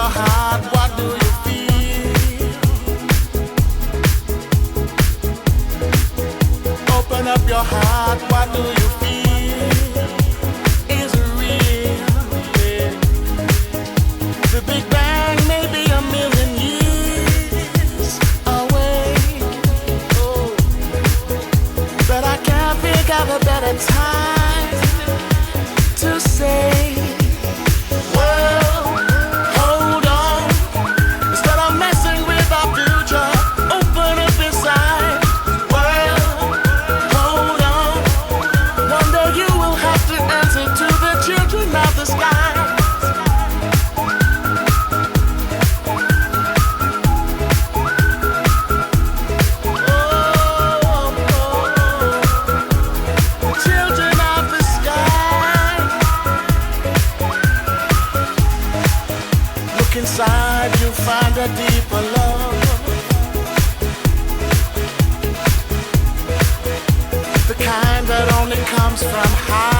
your heart, what do you feel? Open up your heart, what do you feel? Is it real? Yeah. The Big Bang may be a million years away. Oh. But I can't think of a better time to say, well, hold on. Instead of messing with our future, open up inside. Well, hold on. One day you will have to answer to the children of the sky. Children of the sky. Look inside, you'll find a deeper love. The kind that only comes from high.